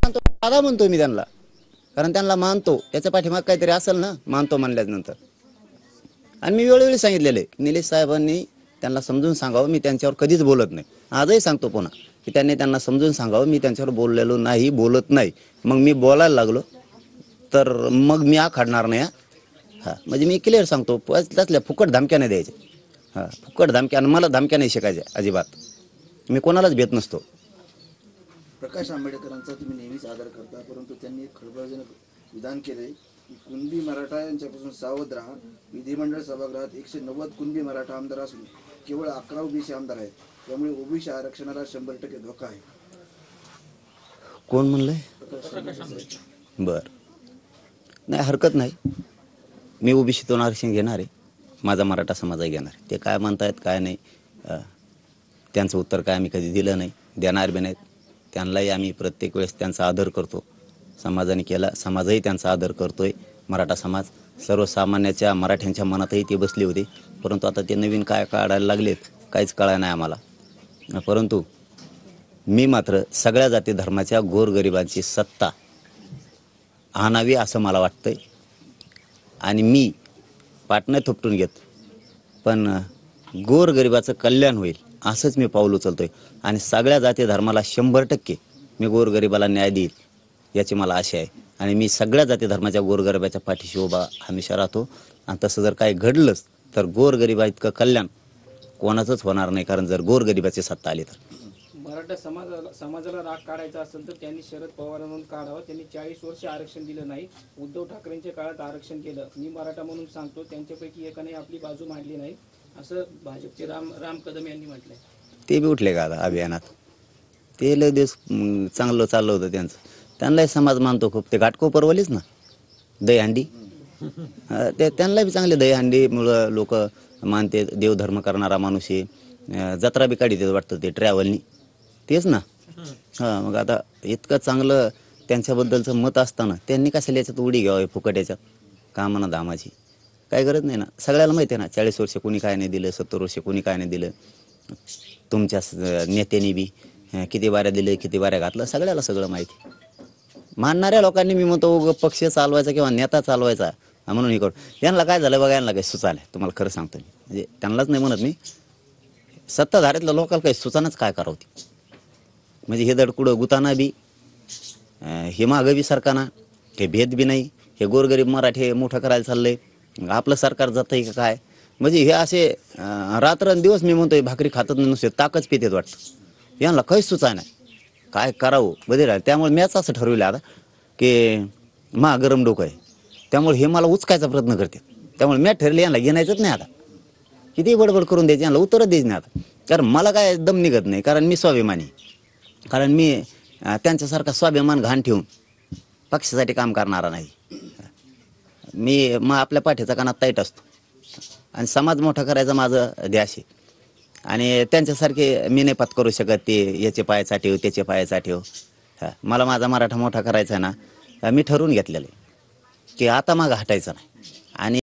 दादा म्हणतो मी त्यांना, कारण त्यांना मानतो. त्याच्या पाठीमाग काहीतरी असेल ना, मानतो म्हणल्यानंतर. आणि मी वेळोवेळी सांगितलेले निलेश साहेबांनी त्यांना समजून सांगावं, मी त्यांच्यावर कधीच बोलत नाही. आजही सांगतो पुन्हा की त्यांना समजून सांगावं, मी त्यांच्यावर बोललेलो नाही, बोलत नाही. मग मी बोलायला लागलो तर मग मी आखाडणार नाही. हां, म्हणजे मी क्लिअर सांगतो, त्यातल्या फुकट धमक्या नाही द्यायच्या. हां, फुकट धमक्या, आणि मला धमक्या नाही शिकायच्या अजिबात. मी कोणालाच भेट नसतो. प्रकाश आंबेडकरांचा तुम्ही नेहमीच आदर करता, परंतु त्यांनी एक खळबळजनक विधान केले की कुणबी मराठा यांच्यापासून सावध राहा. विधिमंडळ सभागृहात 190 कुणबी मराठा आमदार असून केवळ 11 ओबीसी आमदार आहेत. त्यामुळे ओबीसी आरक्षणाला 100% धोका आहे. कोण म्हणलंय? बर, नाही हरकत नाही. मी ओबीसीतून आरक्षण घेणार आहे, माझा मराठा समाजही घेणार आहे. ते काय म्हणतायत काय नाही, त्यांचं उत्तर काय आम्ही कधी दिलं नाही, देणार बी नाहीत. त्यांनाही आम्ही प्रत्येक वेळेस त्यांचा आदर करतो. समाजाने केला, समाजही त्यांचा आदर करतोय. मराठा समाज सर्वसामान्याच्या मराठ्यांच्या मनातही ते बसले होते, परंतु आता ते नवीन काय काढायला लागलेत काहीच कळायला नाही आम्हाला. परंतु मी मात्र सगळ्या जाती धर्माच्या गोरगरिबांची सत्ता आणावी असं मला वाटतंय. आणि मी पाटणं थोपटून घेत, पण गोरगरिबाचं कल्याण होईल असंच मी पाऊल उचलतोय. आणि सगळ्या जाती धर्माला 100% मी गोरगरिबाला न्याय देईल याची मला आशा आहे. आणि मी सगळ्या जाती धर्माच्या गोरगरिबाच्या पाठीशी उभा हमेशा राहतो. आणि तसं जर काही घडलंच तर गोरगरिबा इतकं कल्याण कोणाचंच होणार नाही, कारण जर गोरगरिबाची सत्ता आली तर. मराठा समाजाला राग काढायचा असेल तर त्यांनी शरद पवारांकडून काढावं. त्यांनी 40 वर्ष आरक्षण दिलं नाही. उद्धव ठाकरेंच्या काळात आरक्षण केलं. मी मराठा म्हणून सांगतो, त्यांच्यापैकी एकाने आपली बाजू मांडली नाही असं भाजपचे राम कदम यांनी म्हटलंय. ते बी उठले का आता अभियानात? ते लय दिवस चांगलं चाललं होतं त्यांचं. त्यांनाही समाज मानतो खूप. ते घाटकोपरवालीच ना, दहीहंडी, ते त्यांना बी चांगले दहीहंडी मुळे लोक मानते. देवधर्म करणारा माणूस आहे. जत्रा बी काढीत वाटतं ते ट्रॅव्हलनी, तेच ना. हां, मग आता इतकं चांगलं त्यांच्याबद्दलचं मत असताना त्यांनी कशाला याच्यात उडी घ्यावी फुकट याच्यात कामानं धामाची? काय गरज नाही ना. सगळ्याला माहिती आहे ना, 40 वर्ष कोणी काय नाही दिलं, 70 वर्ष कोणी काय नाही दिलं. तुमच्या नेत्याने बी किती बाऱ्या दिले, किती बाऱ्या घातलं, सगळ्याला सगळं माहिती. मानणाऱ्या लोकांनी मी म्हणतो पक्ष चालवायचा किंवा नेता चालवायचा म्हणून हे करू. यांना काय झालं बघा, यांना काही सुचालय, तुम्हाला खरं सांगतो मी. म्हणजे त्यांनाच नाही म्हणत मी, सत्ताधाऱ्यातल्या लोकांना काही सुचानच काय करावं ती. म्हणजे हे दडकुडं गुताना बी, हे मागं बी सरकारना, हे भेद बी नाही. हे गोरगरीब मराठे मोठं करायला चाललंय, आपलं सरकार जातंय का काय? म्हणजे हे असे रात्रंदिवस मी म्हणतोय भाकरी खातात नुसते ताकच पितेत वाटतं. यांना काहीच सुचाय नाही काय करावं बदे राहिलं. त्यामुळे मॅच असं ठरवलं आता की गरम डोकं आहे, त्यामुळे हे मला उचकायचा प्रयत्न करते. त्यामुळे मॅच ठरले यांना घेणायचंच नाही. आता किती बडबड करून द्यायची, यांना उत्तरच द्यायची नाही आता. कारण मला काय दम निघत नाही, कारण मी स्वाभिमानी. कारण मी त्यांच्यासारखा स्वाभिमान घाण ठेवून पक्षासाठी काम करणारा नाही. मी मग आपल्या पाठीचा कानात ताईट असतो आणि समाज मोठा करायचं माझं ध्यास आहे. आणि त्यांच्यासारखे मी नाही पत्करू शकत ते याचे पायाचा ठेव त्याचे पायाचा ठेव. मला माझा मराठा मोठा करायचा आहे ना, मी ठरवून घेतलेलं आहे की आता मागं हटायचं नाही. आणि